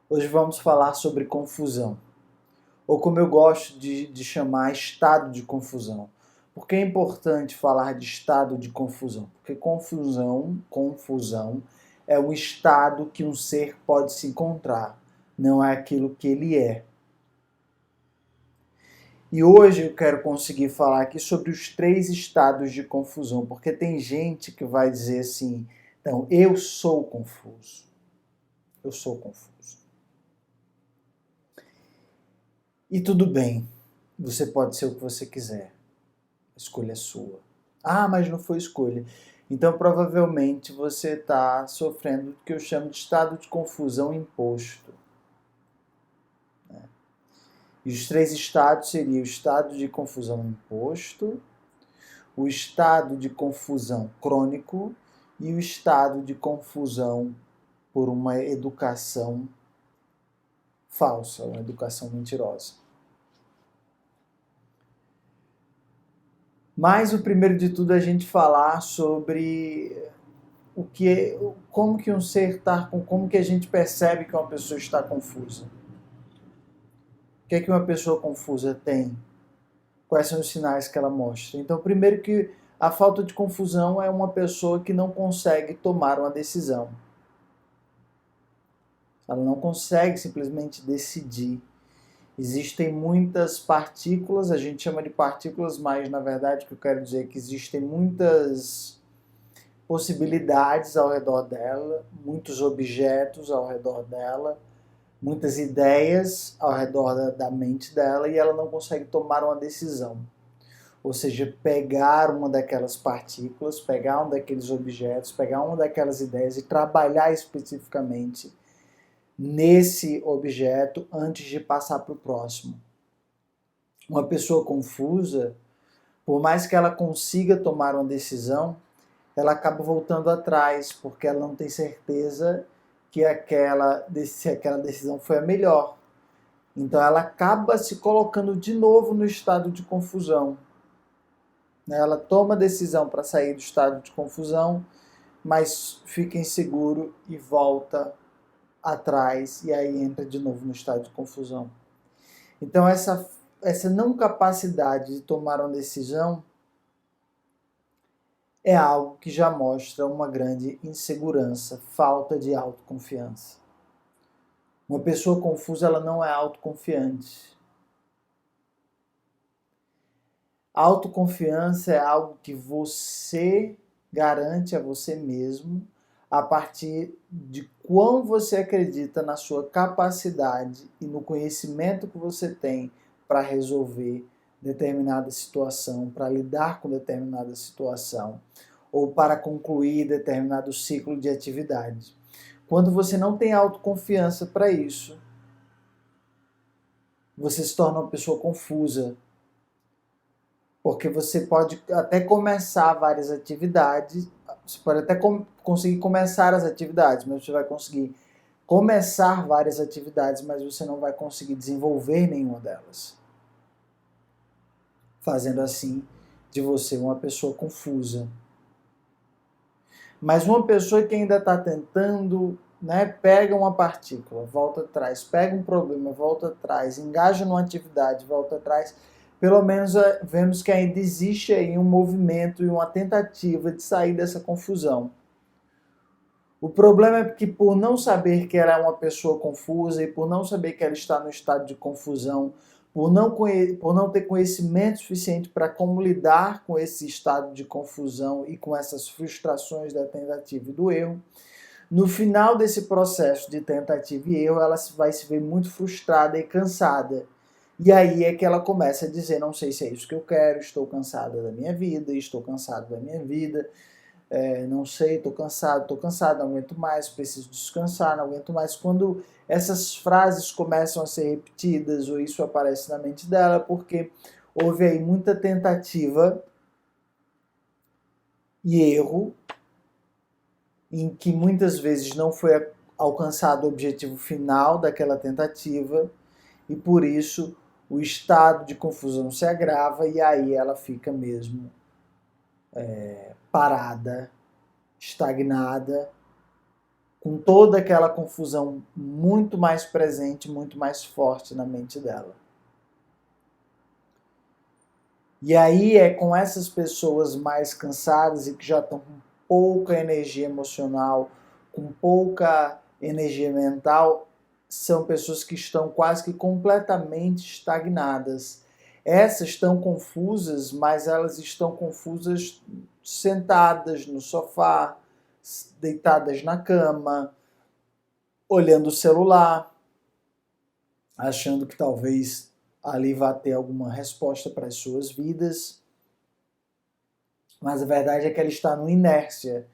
Hoje vamos falar sobre confusão, ou como eu gosto de chamar, estado de confusão. Por que é importante falar de estado de confusão? Porque confusão é o estado que um ser pode se encontrar, não é aquilo que ele é. E hoje eu quero conseguir falar aqui sobre os 3 estados de confusão, porque tem gente que vai dizer assim, não, eu sou confuso. Eu sou confuso. E tudo bem, você pode ser o que você quiser. A escolha é sua. Ah, mas não foi escolha. Então provavelmente você está sofrendo o que eu chamo de estado de confusão imposto. E os 3 estados seriam o estado de confusão imposto, o estado de confusão crônico e o estado de confusão por uma educação falsa, uma educação mentirosa. Mas o primeiro de tudo é a gente falar sobre o que é, como que um ser está, como que a gente percebe que uma pessoa está confusa. O que é que uma pessoa confusa tem? Quais são os sinais que ela mostra? Então, primeiro que a falta de confusão é uma pessoa que não consegue tomar uma decisão. Ela não consegue simplesmente decidir. Existem muitas partículas, a gente chama de partículas, mas na verdade o que eu quero dizer é que existem muitas possibilidades ao redor dela, muitos objetos ao redor dela, muitas ideias ao redor da mente dela e ela não consegue tomar uma decisão. Ou seja, pegar uma daquelas partículas, pegar um daqueles objetos, pegar uma daquelas ideias e trabalhar especificamente nesse objeto antes de passar para o próximo. Uma pessoa confusa, por mais que ela consiga tomar uma decisão, ela acaba voltando atrás, porque ela não tem certeza que se aquela decisão foi a melhor. Então ela acaba se colocando de novo no estado de confusão. Ela toma a decisão para sair do estado de confusão, mas fica inseguro e volta atrás e aí entra de novo no estado de confusão. Então essa não capacidade de tomar uma decisão é algo que já mostra uma grande insegurança, falta de autoconfiança. Uma pessoa confusa, ela não é autoconfiante. A autoconfiança é algo que você garante a você mesmo a partir de quão você acredita na sua capacidade e no conhecimento que você tem para resolver determinada situação, para lidar com determinada situação ou para concluir determinado ciclo de atividade. Quando você não tem autoconfiança para isso, você se torna uma pessoa confusa, porque você pode até começar várias atividades, você pode até conseguir começar as atividades, mas você vai conseguir começar várias atividades, mas você não vai conseguir desenvolver nenhuma delas. Fazendo assim de você uma pessoa confusa. Mas uma pessoa que ainda está tentando, pega uma partícula, volta atrás, pega um problema, volta atrás, engaja numa atividade, volta atrás, pelo menos vemos que ainda existe aí um movimento e uma tentativa de sair dessa confusão. O problema é que por não saber que ela é uma pessoa confusa e por não saber que ela está no estado de confusão, por não ter conhecimento suficiente para como lidar com esse estado de confusão e com essas frustrações da tentativa e do erro, no final desse processo de tentativa e erro, ela vai se ver muito frustrada e cansada. E aí é que ela começa a dizer, não sei se é isso que eu quero, estou cansada da minha vida, estou cansado da minha vida, não sei, estou cansado, não aguento mais, preciso descansar, não aguento mais. Quando essas frases começam a ser repetidas ou isso aparece na mente dela, porque houve aí muita tentativa e erro, em que muitas vezes não foi alcançado o objetivo final daquela tentativa e por isso o estado de confusão se agrava e aí ela fica mesmo parada, estagnada com toda aquela confusão muito mais presente, muito mais forte na mente dela. E aí é com essas pessoas mais cansadas e que já estão com pouca energia emocional, com pouca energia mental, são pessoas que estão quase que completamente estagnadas. Essas estão confusas, mas elas estão confusas sentadas no sofá, deitadas na cama, olhando o celular, achando que talvez ali vá ter alguma resposta para as suas vidas. Mas a verdade é que ela está numa inércia.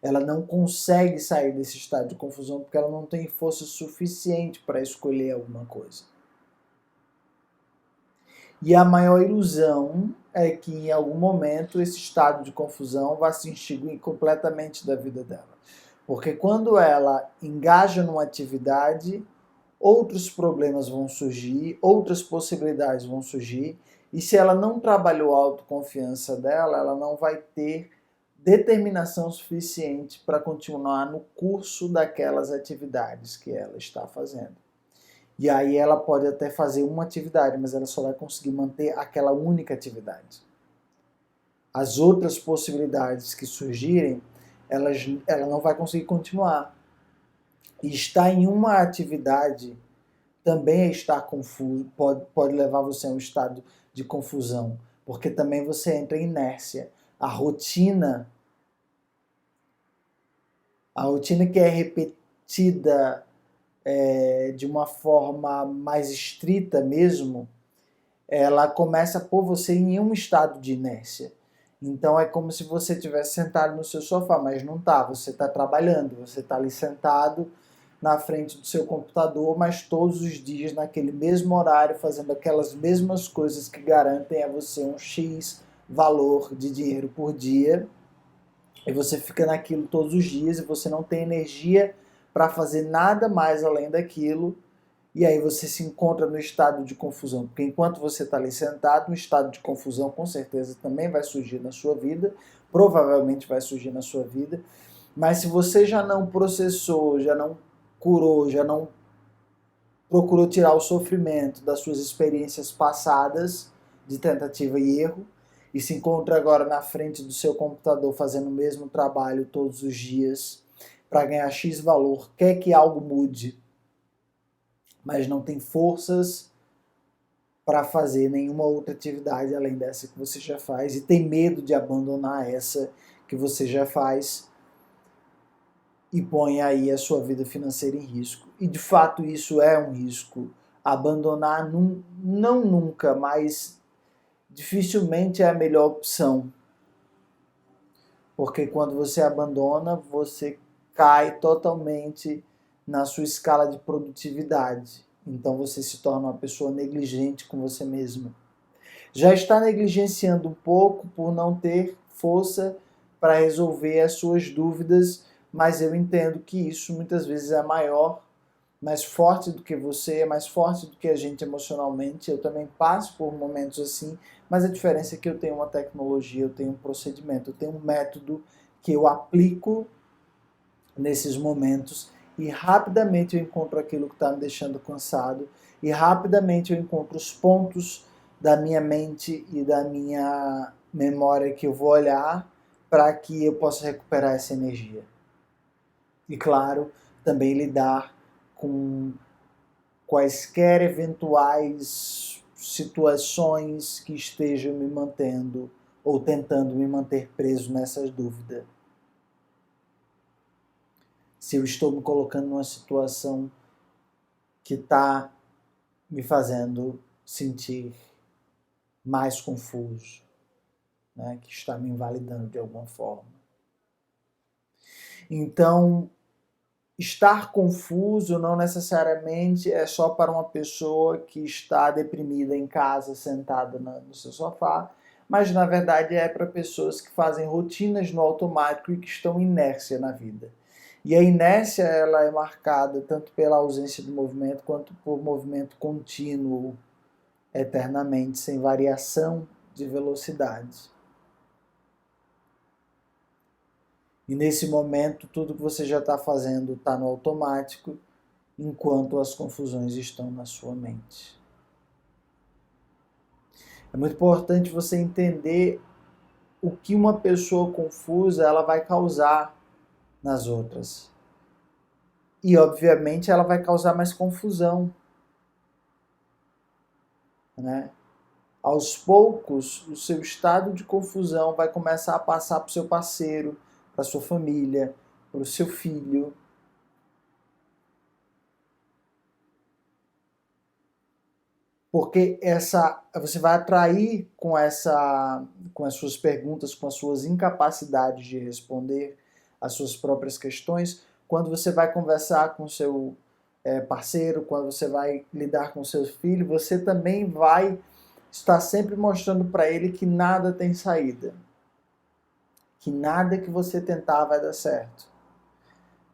Ela não consegue sair desse estado de confusão porque ela não tem força suficiente para escolher alguma coisa. E a maior ilusão é que em algum momento esse estado de confusão vai se extinguir completamente da vida dela. Porque quando ela engaja numa atividade, outros problemas vão surgir, outras possibilidades vão surgir, e se ela não trabalhou a autoconfiança dela, ela não vai ter determinação suficiente para continuar no curso daquelas atividades que ela está fazendo. E aí ela pode até fazer uma atividade, mas ela só vai conseguir manter aquela única atividade. As outras possibilidades que surgirem, ela não vai conseguir continuar. E estar em uma atividade também é estar confuso, pode levar você a um estado de confusão, porque também você entra em inércia. A rotina que é repetida de uma forma mais estrita mesmo, ela começa a pôr você em um estado de inércia. Então é como se você estivesse sentado no seu sofá, mas não está. Você está trabalhando, você está ali sentado na frente do seu computador, mas todos os dias naquele mesmo horário, fazendo aquelas mesmas coisas que garantem a você um X valor de dinheiro por dia. E você fica naquilo todos os dias e você não tem energia para fazer nada mais além daquilo. E aí você se encontra no estado de confusão, porque enquanto você está ali sentado, um estado de confusão com certeza também vai surgir na sua vida, provavelmente vai surgir na sua vida, mas se você já não processou, já não curou, já não procurou tirar o sofrimento das suas experiências passadas de tentativa e erro, e se encontra agora na frente do seu computador fazendo o mesmo trabalho todos os dias para ganhar X valor, quer que algo mude, mas não tem forças para fazer nenhuma outra atividade além dessa que você já faz e tem medo de abandonar essa que você já faz e põe aí a sua vida financeira em risco. E de fato isso é um risco. Abandonar não nunca, mas dificilmente é a melhor opção. Porque quando você abandona, você cai totalmente na sua escala de produtividade. Então você se torna uma pessoa negligente com você mesma. Já está negligenciando um pouco por não ter força para resolver as suas dúvidas, mas eu entendo que isso muitas vezes é maior, mais forte do que você, é mais forte do que a gente emocionalmente. Eu também passo por momentos assim, mas a diferença é que eu tenho uma tecnologia, eu tenho um procedimento, eu tenho um método que eu aplico nesses momentos e rapidamente eu encontro aquilo que está me deixando cansado e rapidamente eu encontro os pontos da minha mente e da minha memória que eu vou olhar para que eu possa recuperar essa energia. E claro, também lidar com quaisquer eventuais situações que estejam me mantendo ou tentando me manter preso nessas dúvidas. Se eu estou me colocando numa situação que está me fazendo sentir mais confuso, né, que está me invalidando de alguma forma. Então, estar confuso não necessariamente é só para uma pessoa que está deprimida em casa, sentada no seu sofá, mas na verdade é para pessoas que fazem rotinas no automático e que estão inércia na vida. E a inércia ela é marcada tanto pela ausência de movimento quanto por movimento contínuo, eternamente, sem variação de velocidade. E nesse momento, tudo que você já está fazendo está no automático, enquanto as confusões estão na sua mente. É muito importante você entender o que uma pessoa confusa ela vai causar nas outras. E, obviamente, ela vai causar mais confusão, né? Aos poucos, o seu estado de confusão vai começar a passar para o seu parceiro, para a sua família, para o seu filho. Porque você vai atrair com as suas perguntas, com as suas incapacidades de responder às suas próprias questões, quando você vai conversar com o seu parceiro, quando você vai lidar com o seu filho, você também vai estar sempre mostrando para ele que nada tem saída, que nada que você tentar vai dar certo.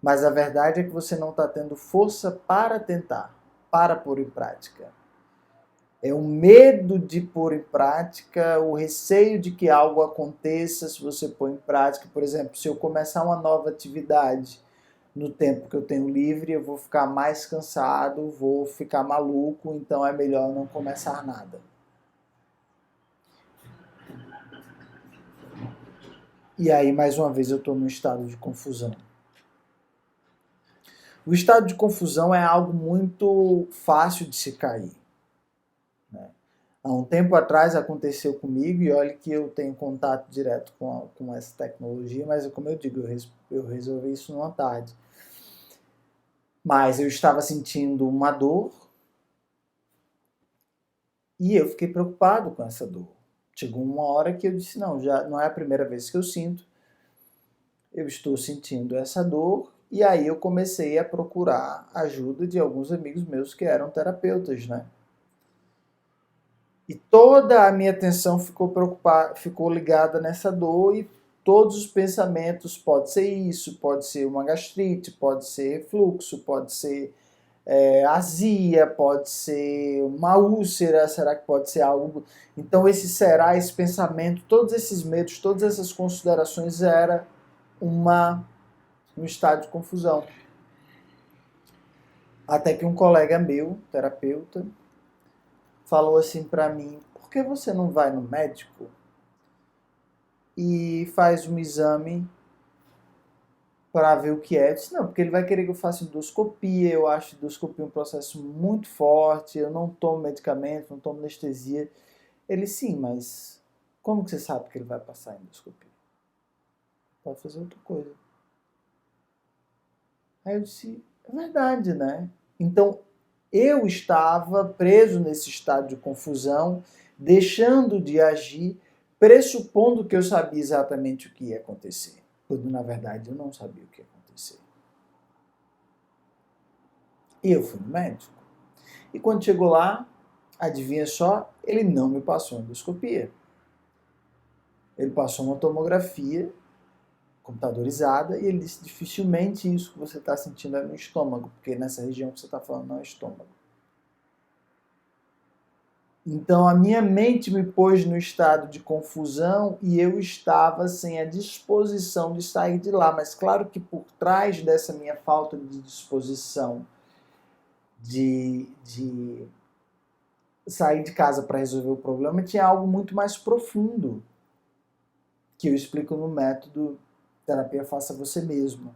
Mas a verdade é que você não está tendo força para tentar, para pôr em prática. É o medo de pôr em prática, o receio de que algo aconteça se você pôr em prática. Por exemplo, se eu começar uma nova atividade no tempo que eu tenho livre, eu vou ficar mais cansado, vou ficar maluco, então é melhor não começar nada. E aí, mais uma vez, eu estou num estado de confusão. O estado de confusão é algo muito fácil de se cair. Há um tempo atrás aconteceu comigo, e olha que eu tenho contato direto com essa tecnologia, mas como eu digo, eu resolvi isso numa tarde. Mas eu estava sentindo uma dor e eu fiquei preocupado com essa dor. Chegou uma hora que eu disse, não, já não é a primeira vez que eu sinto, eu estou sentindo essa dor, e aí eu comecei a procurar ajuda de alguns amigos meus que eram terapeutas, né? E toda a minha atenção ficou ligada nessa dor, e todos os pensamentos, pode ser isso, pode ser uma gastrite, pode ser refluxo, pode ser azia, pode ser uma úlcera, será que pode ser algo... Então esse pensamento, todos esses medos, todas essas considerações era um estado de confusão. Até que um colega meu, terapeuta, falou assim para mim, por que você não vai no médico e faz um exame para ver o que é? Eu disse, não, porque ele vai querer que eu faça endoscopia, eu acho endoscopia um processo muito forte, eu não tomo medicamento, não tomo anestesia. Ele, sim, mas como que você sabe que ele vai passar endoscopia? Pode fazer outra coisa. Aí eu disse, é verdade, né? Então, eu estava preso nesse estado de confusão, deixando de agir, pressupondo que eu sabia exatamente o que ia acontecer. Quando, na verdade, eu não sabia o que ia acontecer. E eu fui no médico. E quando chegou lá, adivinha só, ele não me passou endoscopia. Ele passou uma tomografia computadorizada e ele disse, dificilmente isso que você está sentindo é no estômago, porque nessa região que você está falando não é estômago. Então a minha mente me pôs no estado de confusão e eu estava sem a disposição de sair de lá. Mas claro que por trás dessa minha falta de disposição de sair de casa para resolver o problema, tinha algo muito mais profundo, que eu explico no método Terapia Faça Você Mesmo,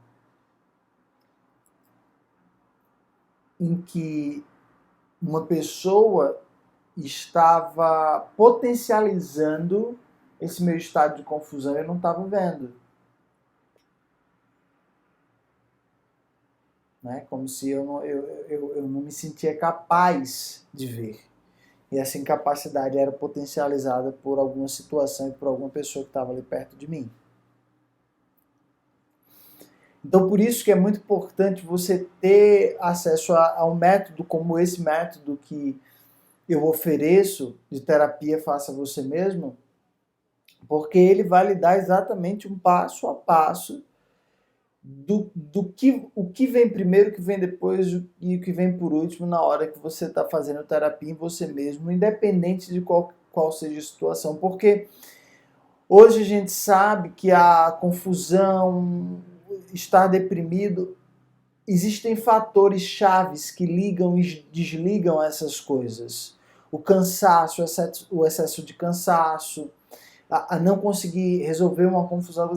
em que uma pessoa estava potencializando esse meu estado de confusão e eu não estava vendo. Né? Como se eu não me sentia capaz de ver. E essa incapacidade era potencializada por alguma situação e por alguma pessoa que estava ali perto de mim. Então, por isso que é muito importante você ter acesso a um método como esse método que eu ofereço de terapia Faça Você Mesmo, porque ele vai lhe dar exatamente um passo a passo o que vem primeiro, o que vem depois e o que vem por último na hora que você está fazendo terapia em você mesmo, independente de qual seja a situação. Porque Hoje a gente sabe que a confusão, estar deprimido, existem fatores chaves que ligam e desligam essas coisas. O cansaço, o excesso de cansaço, a não conseguir resolver uma confusão.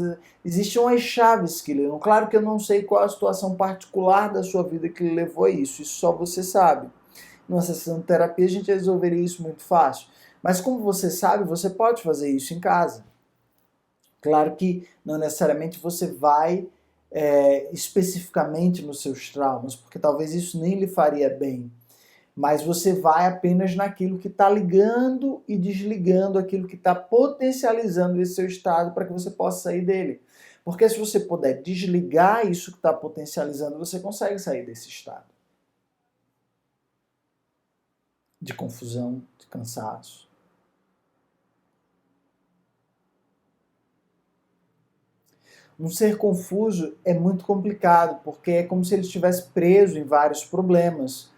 Existem umas chaves que ligam. Claro que eu não sei qual a situação particular da sua vida que levou a isso só você sabe. Numa sessão de terapia a gente resolveria isso muito fácil. Mas como você sabe, você pode fazer isso em casa. Claro que não necessariamente você vai especificamente nos seus traumas, porque talvez isso nem lhe faria bem. Mas você vai apenas naquilo que está ligando e desligando, aquilo que está potencializando esse seu estado para que você possa sair dele. Porque se você puder desligar isso que está potencializando, você consegue sair desse estado de confusão, de cansaço. Um ser confuso é muito complicado, porque é como se ele estivesse preso em vários problemas.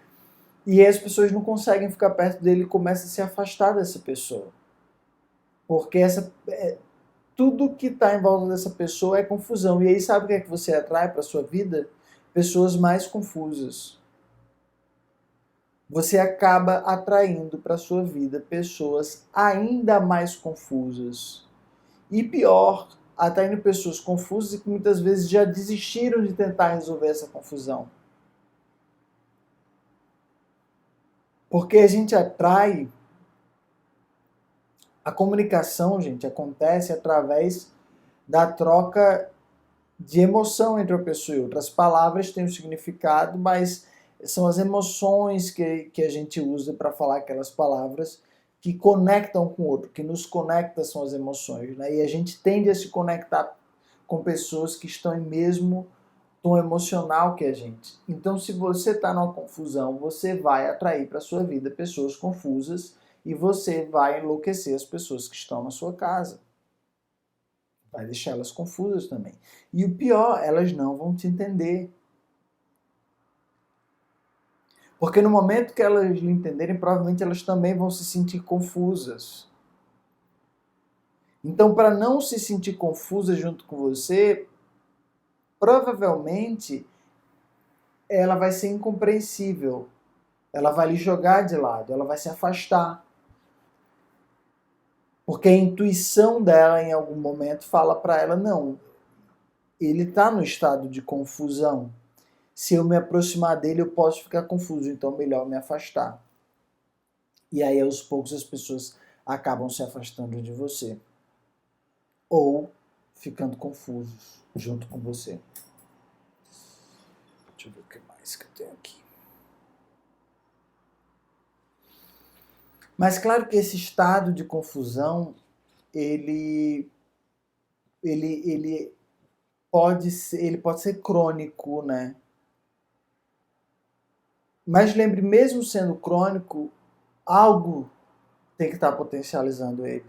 E aí as pessoas não conseguem ficar perto dele e começam a se afastar dessa pessoa. Porque tudo que está em volta dessa pessoa é confusão. E aí sabe o que é que você atrai para a sua vida? Pessoas mais confusas. Você acaba atraindo para a sua vida pessoas ainda mais confusas. E pior, atraindo pessoas confusas e que muitas vezes já desistiram de tentar resolver essa confusão. Porque a gente atrai. A comunicação, gente, acontece através da troca de emoção entre uma pessoa e outra. As palavras têm um significado, mas são as emoções que a gente usa para falar aquelas palavras que conectam com o outro, que nos conectam são as emoções, né? E a gente tende a se conectar com pessoas que estão em mesmo tom emocional que a gente. Então, se você está numa confusão, você vai atrair para a sua vida pessoas confusas e você vai enlouquecer as pessoas que estão na sua casa. Vai deixar elas confusas também. E o pior, elas não vão te entender. Porque no momento que elas lhe entenderem, provavelmente elas também vão se sentir confusas. Então, para não se sentir confusa junto com você, provavelmente ela vai ser incompreensível. Ela vai lhe jogar de lado, ela vai se afastar. Porque a intuição dela, em algum momento, fala para ela, não, ele está no estado de confusão. Se eu me aproximar dele, eu posso ficar confuso, então melhor me afastar. E aí, aos poucos, as pessoas acabam se afastando de você. Ou ficando confusos junto com você. Deixa eu ver o que mais que eu tenho aqui. Mas claro que esse estado de confusão, ele pode ser crônico, né? Mas lembre, mesmo sendo crônico, algo tem que estar potencializando ele.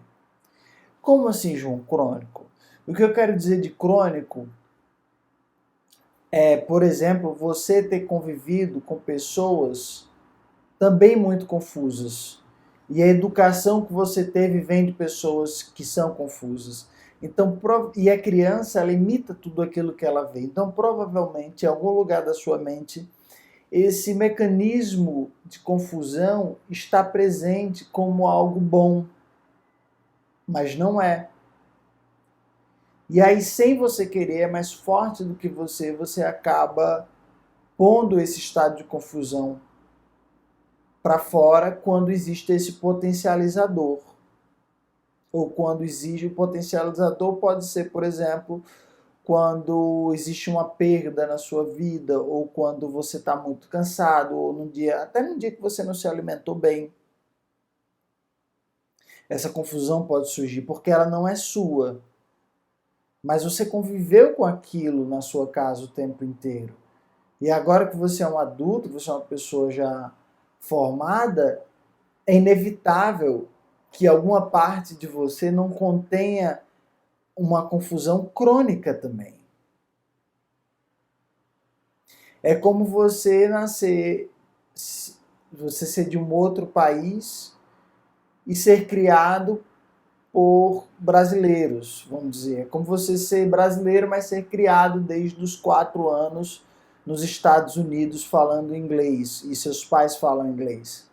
Como assim, João, crônico? O que eu quero dizer de crônico é, por exemplo, você ter convivido com pessoas também muito confusas. E a educação que você teve vem de pessoas que são confusas. Então, e a criança, ela imita tudo aquilo que ela vê. Então, provavelmente, em algum lugar da sua mente, esse mecanismo de confusão está presente como algo bom, mas não é. E aí, sem você querer, é mais forte do que você acaba pondo esse estado de confusão para fora quando existe esse potencializador. Ou quando existe o potencializador, pode ser, por exemplo, quando existe uma perda na sua vida, ou quando você está muito cansado, ou num dia, até num dia que você não se alimentou bem. Essa confusão pode surgir porque ela não é sua. Mas você conviveu com aquilo na sua casa o tempo inteiro. E agora que você é um adulto, você é uma pessoa já formada, é inevitável que alguma parte de você não contenha uma confusão crônica também. É como você nascer, você ser de um outro país e ser criado por brasileiros, vamos dizer. É como você ser brasileiro, mas ser criado desde os 4 anos nos Estados Unidos falando inglês e seus pais falam inglês.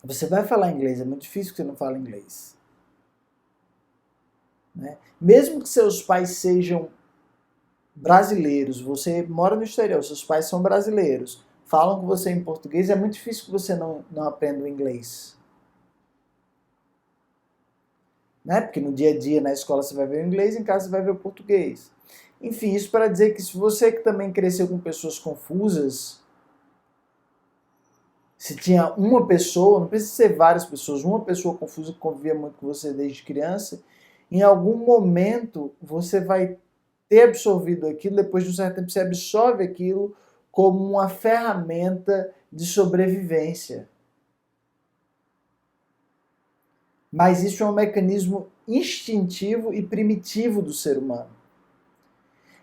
Você vai falar inglês, é muito difícil que você não fale inglês. Né? Mesmo que seus pais sejam brasileiros, você mora no exterior, seus pais são brasileiros, falam com você em português, é muito difícil que você não aprenda o inglês. Né? Porque no dia a dia, na escola, você vai ver o inglês, em casa você vai ver o português. Enfim, isso para dizer que se você que também cresceu com pessoas confusas, se tinha uma pessoa, não precisa ser várias pessoas, uma pessoa confusa que convivia muito com você desde criança, em algum momento você vai ter absorvido aquilo, depois de um certo tempo você absorve aquilo como uma ferramenta de sobrevivência. Mas isso é um mecanismo instintivo e primitivo do ser humano.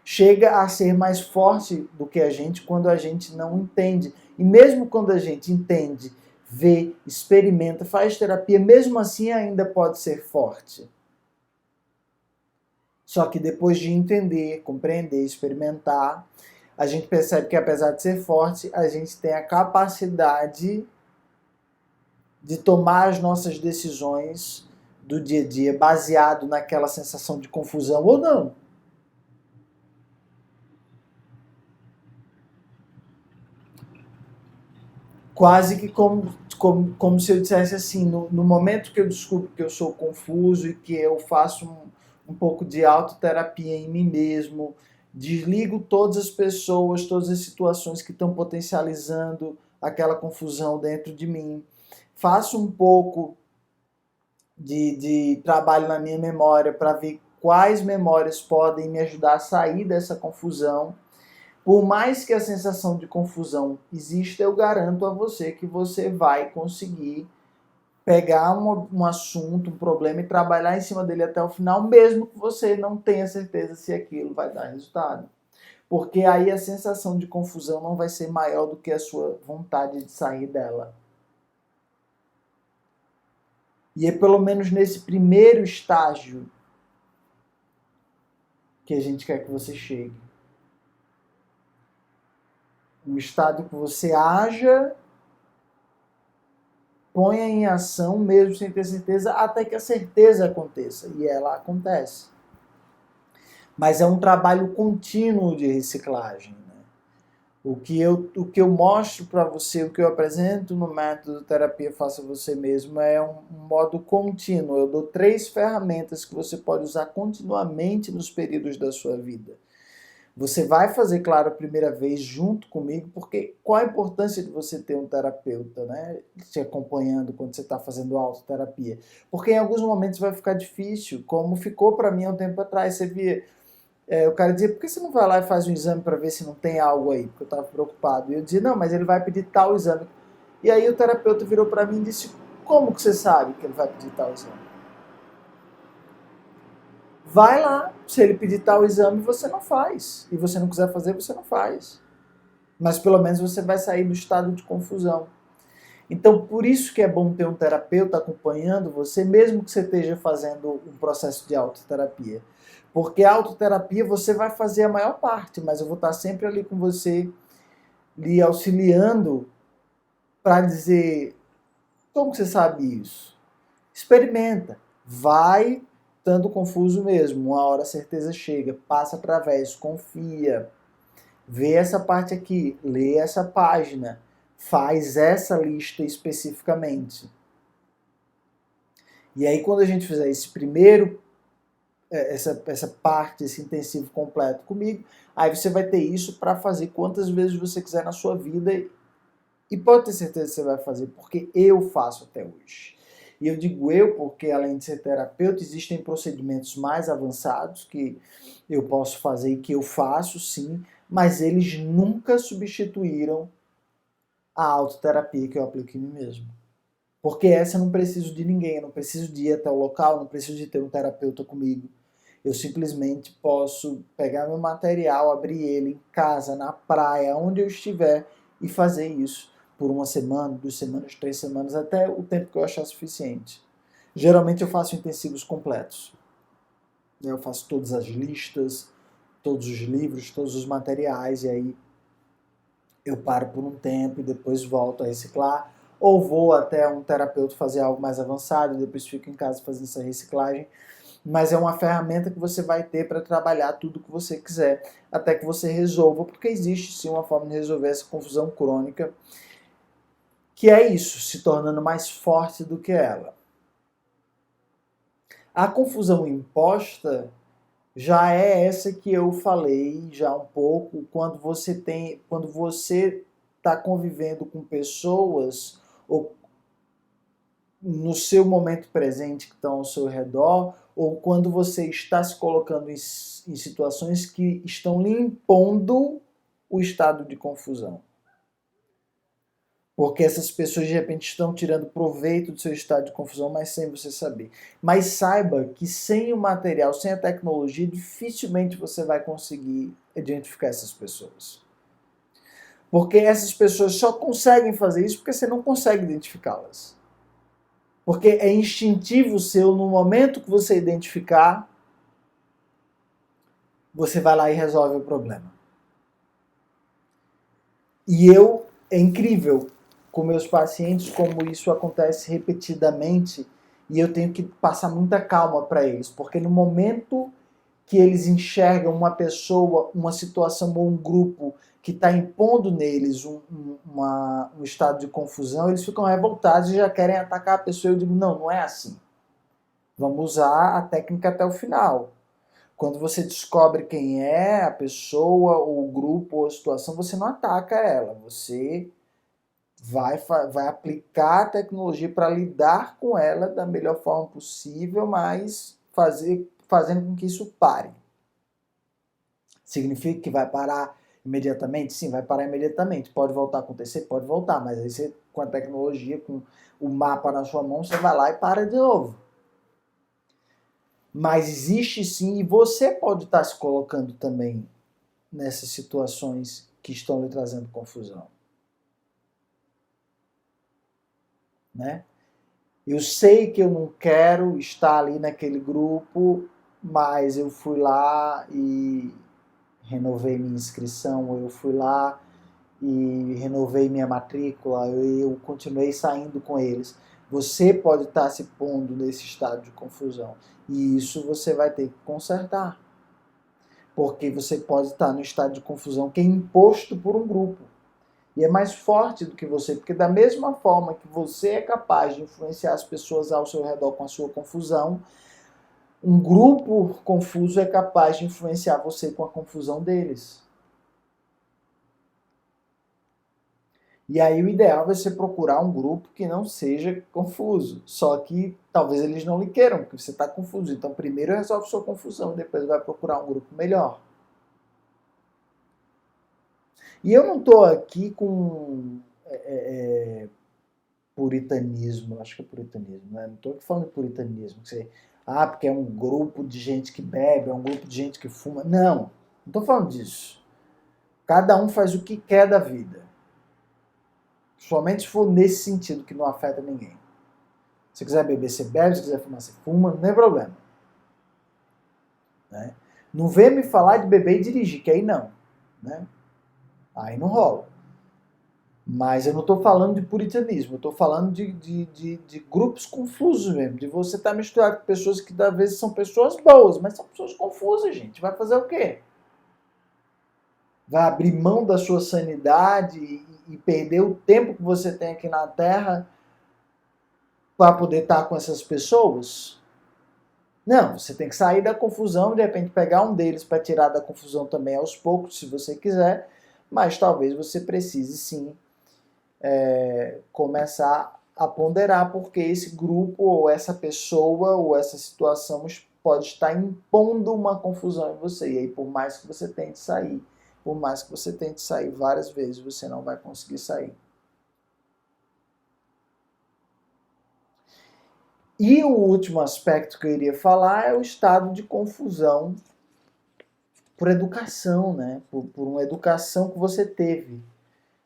Chega a ser mais forte do que a gente quando a gente não entende. E mesmo quando a gente entende, vê, experimenta, faz terapia, mesmo assim ainda pode ser forte. Só que depois de entender, compreender, experimentar, a gente percebe que apesar de ser forte, a gente tem a capacidade de tomar as nossas decisões do dia a dia baseado naquela sensação de confusão ou não. Quase que como se eu dissesse assim, no momento que eu descubro que eu sou confuso e que eu faço um pouco de autoterapia em mim mesmo, desligo todas as pessoas, todas as situações que estão potencializando aquela confusão dentro de mim, faço um pouco de trabalho na minha memória para ver quais memórias podem me ajudar a sair dessa confusão. Por mais que a sensação de confusão exista, eu garanto a você que você vai conseguir pegar um assunto, um problema e trabalhar em cima dele até o final, mesmo que você não tenha certeza se aquilo vai dar resultado. Porque aí a sensação de confusão não vai ser maior do que a sua vontade de sair dela. E é pelo menos nesse primeiro estágio que a gente quer que você chegue. Um estado que você haja, ponha em ação, mesmo sem ter certeza, até que a certeza aconteça. E ela acontece. Mas é um trabalho contínuo de reciclagem. Né? O que eu mostro para você, o que eu apresento no método Terapia Faça Você Mesmo é um modo contínuo. Eu dou 3 ferramentas que você pode usar continuamente nos períodos da sua vida. Você vai fazer, claro, a primeira vez junto comigo, porque qual a importância de você ter um terapeuta, né, te acompanhando quando você está fazendo autoterapia? Porque em alguns momentos vai ficar difícil, como ficou para mim há um tempo atrás. Você via, o cara dizia, por que você não vai lá e faz um exame para ver se não tem algo aí? Porque eu estava preocupado. E eu dizia, não, mas ele vai pedir tal exame. E aí o terapeuta virou para mim e disse, como que você sabe que ele vai pedir tal exame? Vai lá, se ele pedir tal exame, você não faz. E você não quiser fazer, você não faz. Mas pelo menos você vai sair do estado de confusão. Então, por isso que é bom ter um terapeuta acompanhando você, mesmo que você esteja fazendo um processo de autoterapia. Porque a autoterapia você vai fazer a maior parte, mas eu vou estar sempre ali com você, lhe auxiliando para dizer, como você sabe isso? Experimenta. Vai estando confuso mesmo. Uma hora a certeza chega. Passa através, confia. Vê essa parte aqui, lê essa página. Faz essa lista especificamente. E aí quando a gente fizer esse primeiro, essa parte, esse intensivo completo comigo, aí você vai ter isso para fazer quantas vezes você quiser na sua vida. E pode ter certeza que você vai fazer, porque eu faço até hoje. E eu digo eu porque, além de ser terapeuta, existem procedimentos mais avançados que eu posso fazer e que eu faço, sim, mas eles nunca substituíram a autoterapia que eu aplico em mim mesmo. Porque essa eu não preciso de ninguém, eu não preciso de ir até o local, eu não preciso de ter um terapeuta comigo. Eu simplesmente posso pegar meu material, abrir ele em casa, na praia, onde eu estiver e fazer isso por 1 semana, 2 semanas, 3 semanas, até o tempo que eu achar suficiente. Geralmente eu faço intensivos completos. Eu faço todas as listas, todos os livros, todos os materiais, e aí eu paro por um tempo e depois volto a reciclar, ou vou até um terapeuta fazer algo mais avançado e depois fico em casa fazendo essa reciclagem. Mas é uma ferramenta que você vai ter para trabalhar tudo que você quiser, até que você resolva, porque existe sim uma forma de resolver essa confusão crônica, que é isso, se tornando mais forte do que ela. A confusão imposta já é essa que eu falei já um pouco, quando você está convivendo com pessoas ou no seu momento presente que estão ao seu redor, ou quando você está se colocando em situações que estão lhe impondo o estado de confusão. Porque essas pessoas de repente estão tirando proveito do seu estado de confusão, mas sem você saber. Mas saiba que sem o material, sem a tecnologia, dificilmente você vai conseguir identificar essas pessoas. Porque essas pessoas só conseguem fazer isso porque você não consegue identificá-las. Porque é instintivo seu, no momento que você identificar, você vai lá e resolve o problema. E é incrível com meus pacientes como isso acontece repetidamente e eu tenho que passar muita calma para eles, porque no momento que eles enxergam uma pessoa, uma situação ou um grupo que está impondo neles um estado de confusão, eles ficam revoltados e já querem atacar a pessoa. Eu digo, não é assim. Vamos usar a técnica até o final. Quando você descobre quem é a pessoa, ou o grupo, ou a situação, você não ataca ela. Você vai aplicar a tecnologia para lidar com ela da melhor forma possível, mas fazendo com que isso pare. Significa que vai parar imediatamente? Sim, vai parar imediatamente. Pode voltar a acontecer? Pode voltar, mas aí você, com a tecnologia, com o mapa na sua mão, você vai lá e para de novo. Mas existe sim, e você pode estar se colocando também nessas situações que estão lhe trazendo confusão. Né? Eu sei que eu não quero estar ali naquele grupo, mas eu fui lá e renovei minha inscrição, eu fui lá e renovei minha matrícula, eu continuei saindo com eles. Você pode estar se pondo nesse estado de confusão e isso você vai ter que consertar. Porque você pode estar no estado de confusão que é imposto por um grupo. E é mais forte do que você, porque da mesma forma que você é capaz de influenciar as pessoas ao seu redor com a sua confusão, um grupo confuso é capaz de influenciar você com a confusão deles. E aí o ideal vai ser procurar um grupo que não seja confuso. Só que talvez eles não lhe queiram, porque você está confuso. Então primeiro resolve sua confusão, depois vai procurar um grupo melhor. E eu não estou aqui com puritanismo, acho que é puritanismo, né? Não estou aqui falando de puritanismo, que você, porque é um grupo de gente que bebe, é um grupo de gente que fuma. Não estou falando disso. Cada um faz o que quer da vida. Somente se for nesse sentido, que não afeta ninguém. Se quiser beber, você bebe, se quiser fumar, você fuma, não tem problema. Né? Não vem me falar de beber e dirigir, que aí não. Né? Aí não rola. Mas eu não estou falando de puritanismo, eu estou falando de grupos confusos mesmo, de você estar misturado com pessoas que às vezes são pessoas boas, mas são pessoas confusas, gente. Vai fazer o quê? Vai abrir mão da sua sanidade e perder o tempo que você tem aqui na Terra para poder estar com essas pessoas? Não, você tem que sair da confusão, de repente pegar um deles para tirar da confusão também aos poucos, se você quiser, mas talvez você precise sim começar a ponderar, porque esse grupo, ou essa pessoa, ou essa situação pode estar impondo uma confusão em você. E aí, por mais que você tente sair, por mais que você tente sair várias vezes, você não vai conseguir sair. E o último aspecto que eu iria falar é o estado de confusão por educação, né? Por uma educação que você teve.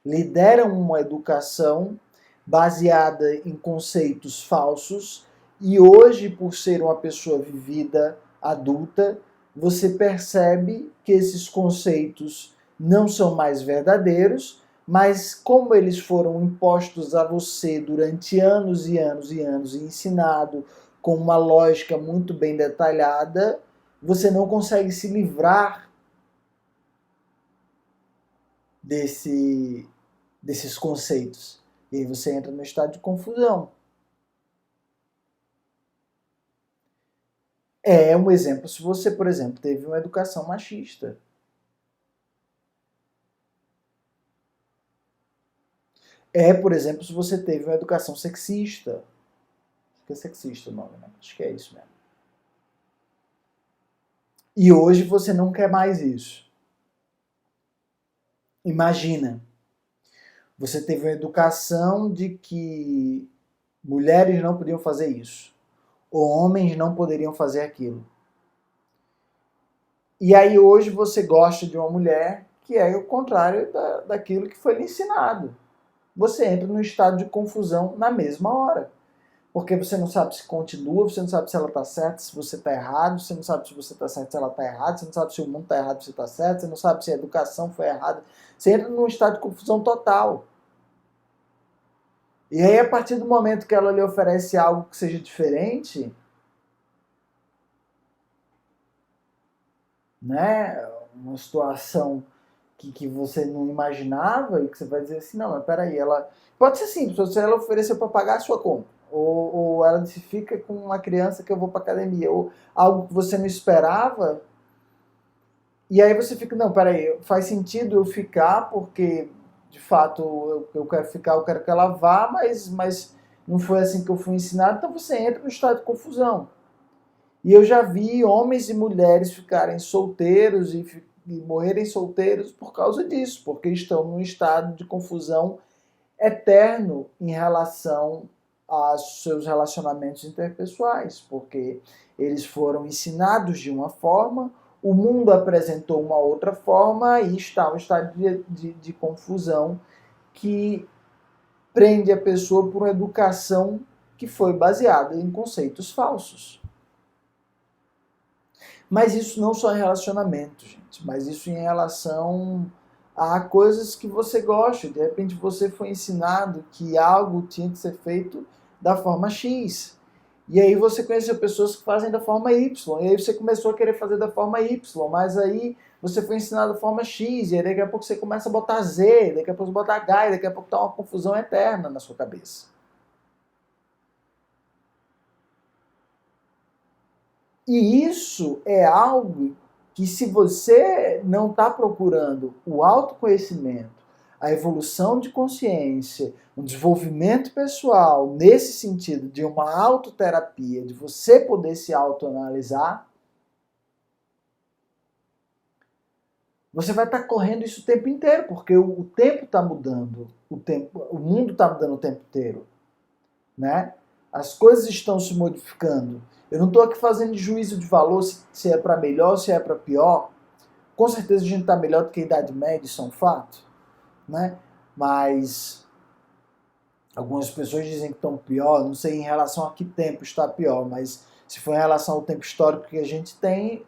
Lidera uma educação baseada em conceitos falsos E hoje, por ser uma pessoa vivida, adulta, você percebe que esses conceitos não são mais verdadeiros, mas como eles foram impostos a você durante anos e anos e anos e ensinado com uma lógica muito bem detalhada, você não consegue se livrar desses conceitos. E aí você entra no estado de confusão. É um exemplo se você, por exemplo, teve uma educação machista. É, por exemplo, se você teve uma educação sexista. Acho que é sexista o nome, né? Acho que é isso mesmo. E hoje você não quer mais isso. Imagina, você teve uma educação de que mulheres não podiam fazer isso, ou homens não poderiam fazer aquilo. E aí hoje você gosta de uma mulher que é o contrário daquilo que foi lhe ensinado. Você entra num estado de confusão na mesma hora. Porque você não sabe se continua, você não sabe se ela está certa, se você está errado, você não sabe se você está certo, se ela está errada, você não sabe se o mundo está errado, se você está certo, você não sabe se a educação foi errada. Você entra num estado de confusão total. E aí, a partir do momento que ela lhe oferece algo que seja diferente, né, uma situação que você não imaginava e que você vai dizer assim, não, mas peraí, ela... Pode ser simples, se ela ofereceu para pagar a sua conta, ou ela disse, fica com uma criança que eu vou para academia, ou algo que você não esperava, e aí você fica, não, peraí, faz sentido eu ficar, porque de fato eu quero ficar, eu quero que ela vá, mas não foi assim que eu fui ensinado, então você entra no estado de confusão. E eu já vi homens e mulheres ficarem solteiros e morrerem solteiros por causa disso, porque estão num estado de confusão eterno em relação aos seus relacionamentos interpessoais, porque eles foram ensinados de uma forma, o mundo apresentou uma outra forma e está um estado de confusão que prende a pessoa por uma educação que foi baseada em conceitos falsos. Mas isso não só em relacionamento, gente, mas isso em relação a coisas que você gosta. De repente você foi ensinado que algo tinha que ser feito da forma X. E aí você conheceu pessoas que fazem da forma Y. E aí você começou a querer fazer da forma Y, mas aí você foi ensinado da forma X. E aí daqui a pouco você começa a botar Z, daqui a pouco você bota H, e daqui a pouco tá uma confusão eterna na sua cabeça. E isso é algo que, se você não está procurando o autoconhecimento, a evolução de consciência, um desenvolvimento pessoal, nesse sentido de uma autoterapia, de você poder se autoanalisar, você vai estar correndo isso o tempo inteiro, porque o tempo está mudando, o mundo está mudando o tempo inteiro, né? As coisas estão se modificando. Eu não estou aqui fazendo juízo de valor se é para melhor ou se é para pior. Com certeza a gente está melhor do que a Idade Média, isso é um fato, né? Mas algumas pessoas dizem que estão pior, não sei em relação a que tempo está pior, mas se for em relação ao tempo histórico que a gente tem,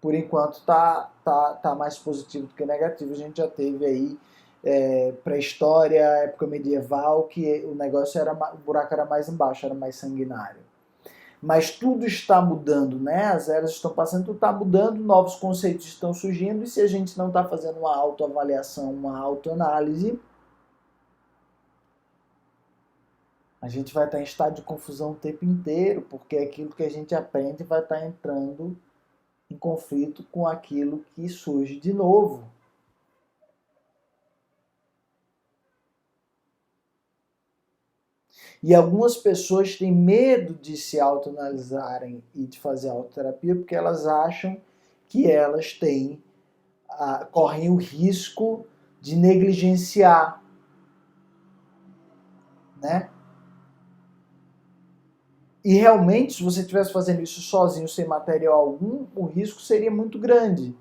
por enquanto tá mais positivo do que negativo. A gente já teve aí pré-história, época medieval, que o negócio era, o buraco era mais embaixo, era mais sanguinário. Mas tudo está mudando, né? As eras estão passando, tudo está mudando, novos conceitos estão surgindo, e se a gente não está fazendo uma autoavaliação, uma autoanálise, a gente vai estar em estado de confusão o tempo inteiro, porque aquilo que a gente aprende vai estar entrando em conflito com aquilo que surge de novo. E algumas pessoas têm medo de se autoanalisarem e de fazer autoterapia porque elas acham que elas correm o risco de negligenciar, né? E realmente, se você estivesse fazendo isso sozinho, sem material algum, o risco seria muito grande.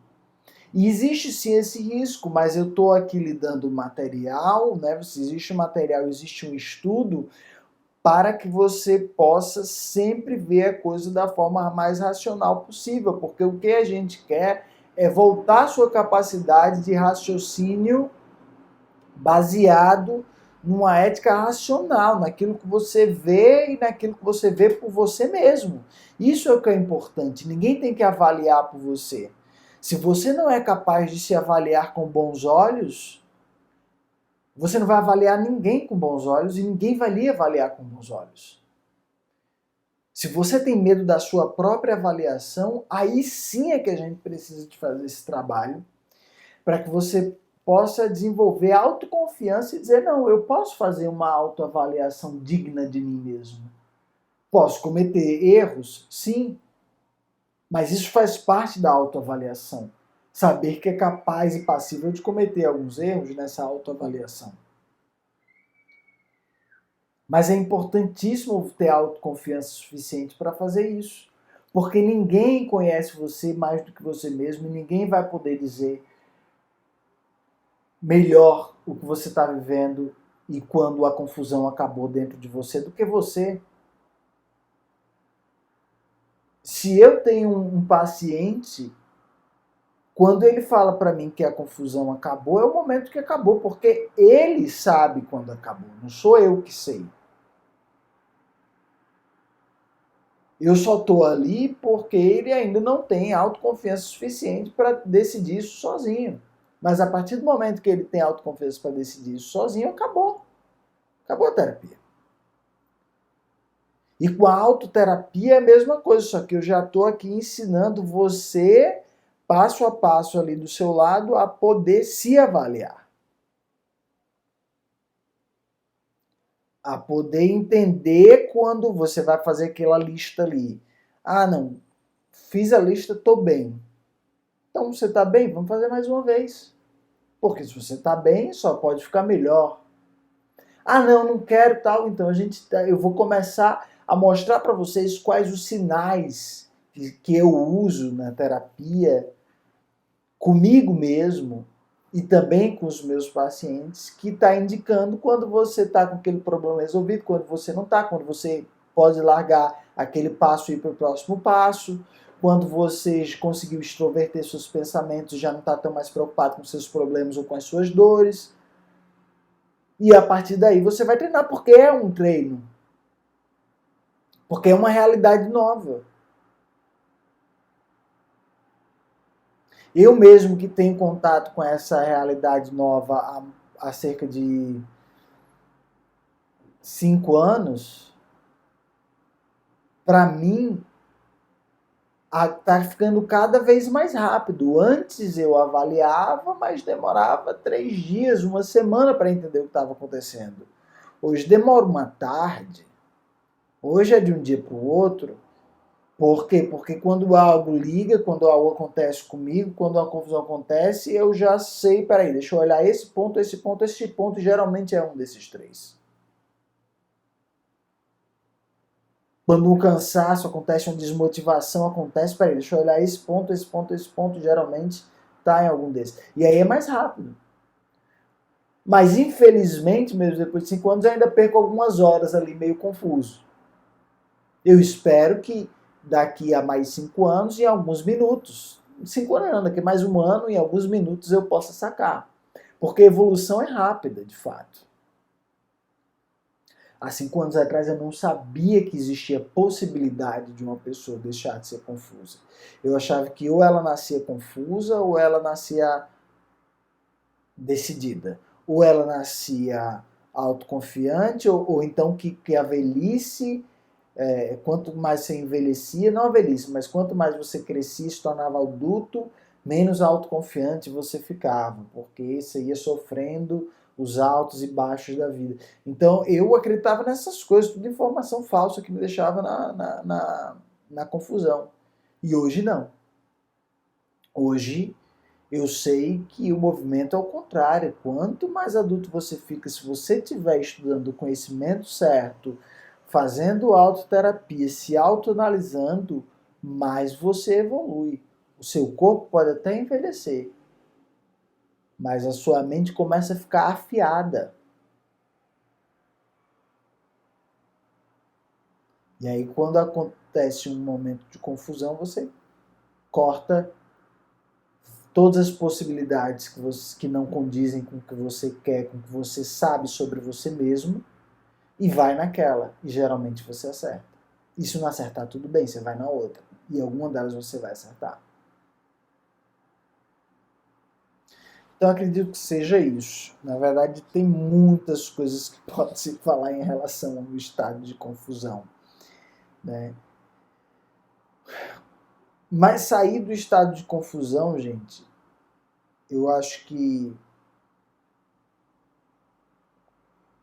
E existe sim esse risco, mas eu estou aqui lhe dando material, né? Se existe um material, existe um estudo para que você possa sempre ver a coisa da forma mais racional possível, porque o que a gente quer é voltar a sua capacidade de raciocínio baseado numa ética racional, naquilo que você vê e naquilo que você vê por você mesmo. Isso é o que é importante. Ninguém tem que avaliar por você. Se você não é capaz de se avaliar com bons olhos, você não vai avaliar ninguém com bons olhos e ninguém vai lhe avaliar com bons olhos. Se você tem medo da sua própria avaliação, aí sim é que a gente precisa de fazer esse trabalho para que você possa desenvolver autoconfiança e dizer, não, eu posso fazer uma autoavaliação digna de mim mesmo. Posso cometer erros? Sim. Mas isso faz parte da autoavaliação. Saber que é capaz e passível de cometer alguns erros nessa autoavaliação. Mas é importantíssimo ter autoconfiança suficiente para fazer isso. Porque ninguém conhece você mais do que você mesmo e ninguém vai poder dizer melhor o que você está vivendo e quando a confusão acabou dentro de você do que você. Se eu tenho um paciente, quando ele fala para mim que a confusão acabou, é o momento que acabou, porque ele sabe quando acabou, não sou eu que sei. Eu só estou ali porque ele ainda não tem autoconfiança suficiente para decidir isso sozinho. Mas a partir do momento que ele tem autoconfiança para decidir isso sozinho, acabou. Acabou a terapia. E com a autoterapia é a mesma coisa, só que eu já estou aqui ensinando você, passo a passo ali do seu lado, a poder se avaliar. A poder entender quando você vai fazer aquela lista ali. Ah, não, fiz a lista, estou bem. Então, você está bem? Vamos fazer mais uma vez. Porque se você está bem, só pode ficar melhor. Ah, não quero tal. Então, eu vou começar a mostrar para vocês quais os sinais que eu uso na terapia, comigo mesmo e também com os meus pacientes, que está indicando quando você está com aquele problema resolvido, quando você não está, quando você pode largar aquele passo e ir para o próximo passo, quando você conseguiu extroverter seus pensamentos e já não está tão mais preocupado com seus problemas ou com as suas dores. E a partir daí você vai treinar, porque é um treino. Porque é uma realidade nova. Eu mesmo que tenho contato com essa realidade nova há cerca de 5 anos, para mim, está ficando cada vez mais rápido. Antes eu avaliava, mas demorava 3 dias, uma semana para entender o que estava acontecendo. Hoje demora uma tarde. Hoje é de um dia para o outro. Por quê? Porque quando algo liga, quando algo acontece comigo, quando uma confusão acontece, eu já sei, peraí, deixa eu olhar esse ponto, esse ponto, esse ponto, geralmente é um desses 3. Quando um cansaço acontece, uma desmotivação acontece, peraí, deixa eu olhar esse ponto, esse ponto, esse ponto, geralmente está em algum desses. E aí é mais rápido. Mas infelizmente, mesmo depois de 5 anos, eu ainda perco algumas horas ali meio confuso. Eu espero que daqui a mais 5 anos, em alguns minutos, 5 anos não, daqui a mais 1 ano, em alguns minutos eu possa sacar. Porque a evolução é rápida, de fato. Há 5 anos atrás eu não sabia que existia possibilidade de uma pessoa deixar de ser confusa. Eu achava que ou ela nascia confusa ou ela nascia decidida. Ou ela nascia autoconfiante ou então que a velhice... quanto mais você envelhecia, não a velhice, mas quanto mais você crescia e se tornava adulto, menos autoconfiante você ficava, porque você ia sofrendo os altos e baixos da vida. Então eu acreditava nessas coisas, tudo informação falsa que me deixava na confusão. E hoje não. Hoje eu sei que o movimento é o contrário. Quanto mais adulto você fica, se você estiver estudando o conhecimento certo, fazendo autoterapia, se autoanalisando, mais você evolui. O seu corpo pode até envelhecer, mas a sua mente começa a ficar afiada. E aí, quando acontece um momento de confusão, você corta todas as possibilidades que não condizem com o que você quer, com o que você sabe sobre você mesmo, e vai naquela. E geralmente você acerta. E se não acertar, tudo bem, você vai na outra. E alguma delas você vai acertar. Então, acredito que seja isso. Na verdade, tem muitas coisas que pode se falar em relação ao estado de confusão, né? Mas sair do estado de confusão, gente, eu acho que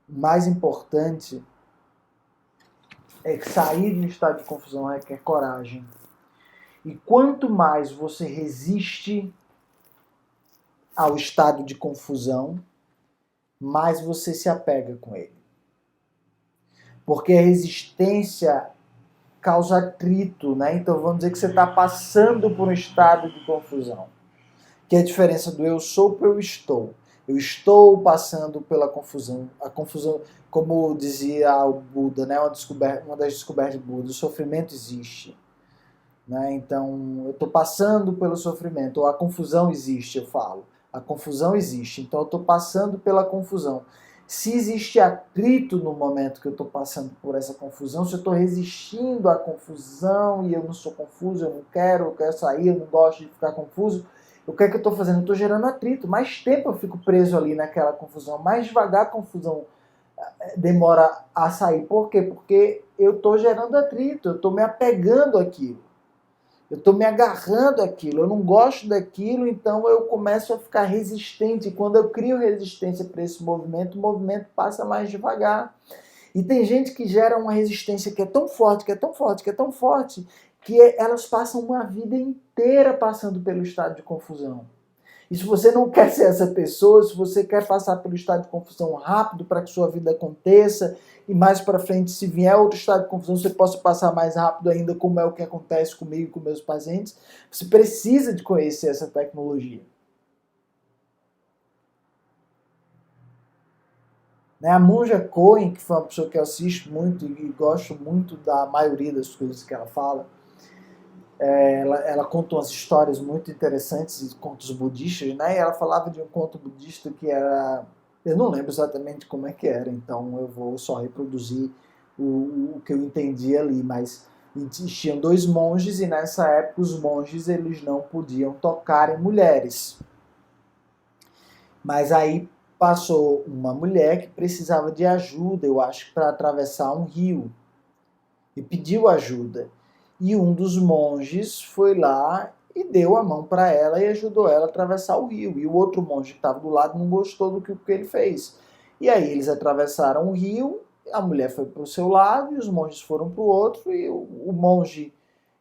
o mais importante é que sair do estado de confusão requer coragem. E quanto mais você resiste ao estado de confusão, mais você se apega com ele. Porque a resistência causa atrito, né? Então vamos dizer que você está passando por um estado de confusão. Que é a diferença do eu sou para eu estou. Eu estou passando pela confusão. A confusão, como dizia o Buda, né? Uma das descobertas de Buda, o sofrimento existe. Né? Então, eu estou passando pelo sofrimento, ou a confusão existe, eu falo. A confusão existe, então eu estou passando pela confusão. Se existe atrito no momento que eu estou passando por essa confusão, se eu estou resistindo à confusão e eu não sou confuso, eu quero sair, eu não gosto de ficar confuso, o que é que eu estou fazendo? Eu estou gerando atrito. Mais tempo eu fico preso ali naquela confusão, mais devagar a confusão demora a sair. Por quê? Porque eu estou gerando atrito, eu estou me apegando àquilo. Eu estou me agarrando àquilo, eu não gosto daquilo, então eu começo a ficar resistente. E quando eu crio resistência para esse movimento, o movimento passa mais devagar. E tem gente que gera uma resistência que é tão forte, que é tão forte, que é tão forte, que elas passam uma vida inteira passando pelo estado de confusão. E se você não quer ser essa pessoa, se você quer passar pelo estado de confusão rápido para que sua vida aconteça, e mais para frente, se vier outro estado de confusão, você possa passar mais rápido ainda, como é o que acontece comigo e com meus pacientes, você precisa de conhecer essa tecnologia. Né? A Monja Coen, que foi uma pessoa que eu assisto muito e gosto muito da maioria das coisas que ela fala, ela conta umas histórias muito interessantes, contos budistas, né? E ela falava de um conto budista que era... Eu não lembro exatamente como é que era, então eu vou só reproduzir o que eu entendi ali, mas existiam dois monges e nessa época os monges eles não podiam tocar em mulheres. Mas aí passou uma mulher que precisava de ajuda, eu acho, para atravessar um rio, e pediu ajuda. E um dos monges foi lá e deu a mão para ela e ajudou ela a atravessar o rio. E o outro monge que estava do lado não gostou do que ele fez. E aí eles atravessaram o rio, a mulher foi para o seu lado e os monges foram para o outro. E o monge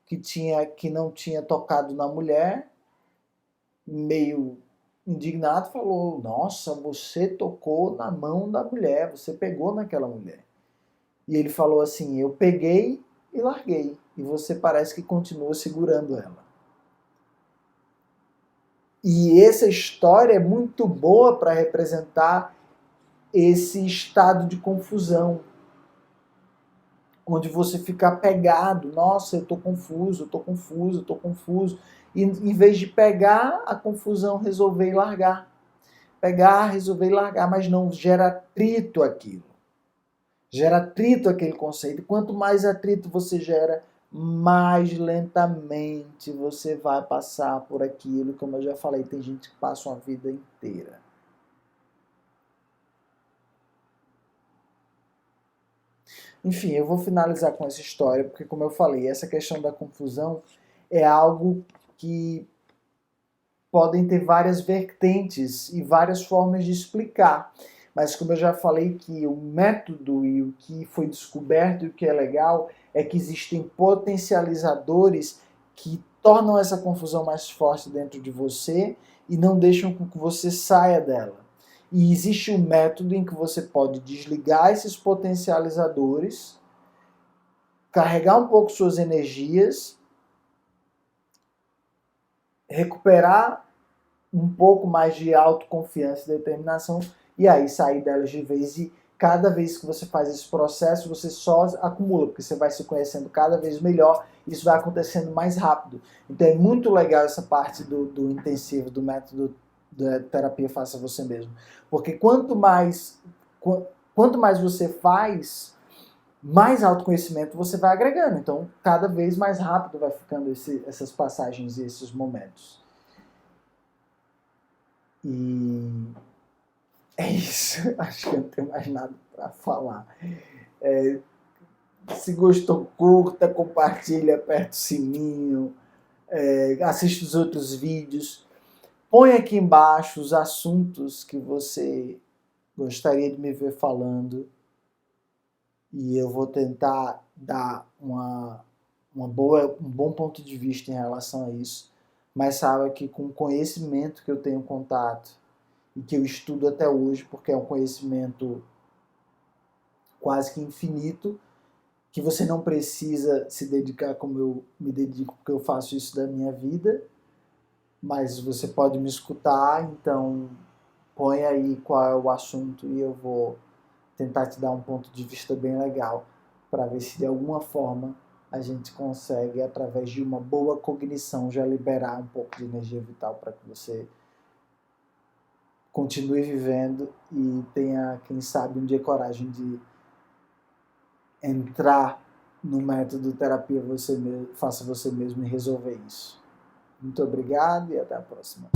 que não tinha tocado na mulher, meio indignado, falou: Nossa, você tocou na mão da mulher, você pegou naquela mulher. E ele falou assim: Eu peguei e larguei. E você parece que continua segurando ela. E essa história é muito boa para representar esse estado de confusão, onde você fica apegado. Nossa, eu estou confuso, eu estou confuso, eu estou confuso. E em vez de pegar a confusão, resolver e largar. Pegar, resolver e largar, mas não gera atrito aquilo. Gera atrito aquele conceito. Quanto mais atrito você gera, mais lentamente você vai passar por aquilo. Como eu já falei, tem gente que passa uma vida inteira. Enfim, eu vou finalizar com essa história, porque como eu falei, essa questão da confusão é algo que podem ter várias vertentes e várias formas de explicar. Mas como eu já falei que o método e o que foi descoberto e o que é legal é que existem potencializadores que tornam essa confusão mais forte dentro de você e não deixam com que você saia dela. E existe um método em que você pode desligar esses potencializadores, carregar um pouco suas energias, recuperar um pouco mais de autoconfiança e determinação e aí sair delas de vez e cada vez que você faz esse processo, você só acumula, porque você vai se conhecendo cada vez melhor, e isso vai acontecendo mais rápido. Então é muito legal essa parte do intensivo, do método da terapia Faça Você Mesmo. Porque quanto mais você faz, mais autoconhecimento você vai agregando. Então, cada vez mais rápido vai ficando essas passagens e esses momentos. E é isso. Acho que eu não tenho mais nada para falar. Se gostou, curta, compartilha, aperta o sininho, assiste os outros vídeos. Põe aqui embaixo os assuntos que você gostaria de me ver falando. E eu vou tentar dar um bom ponto de vista em relação a isso. Mas saiba que com o conhecimento que eu tenho contato e que eu estudo até hoje, porque é um conhecimento quase que infinito, que você não precisa se dedicar como eu me dedico, porque eu faço isso da minha vida, mas você pode me escutar, então põe aí qual é o assunto e eu vou tentar te dar um ponto de vista bem legal para ver se de alguma forma a gente consegue, através de uma boa cognição, já liberar um pouco de energia vital para que você continue vivendo e tenha, quem sabe, um dia coragem de entrar no método terapia Faça Você Mesmo e resolver isso. Muito obrigado e até a próxima.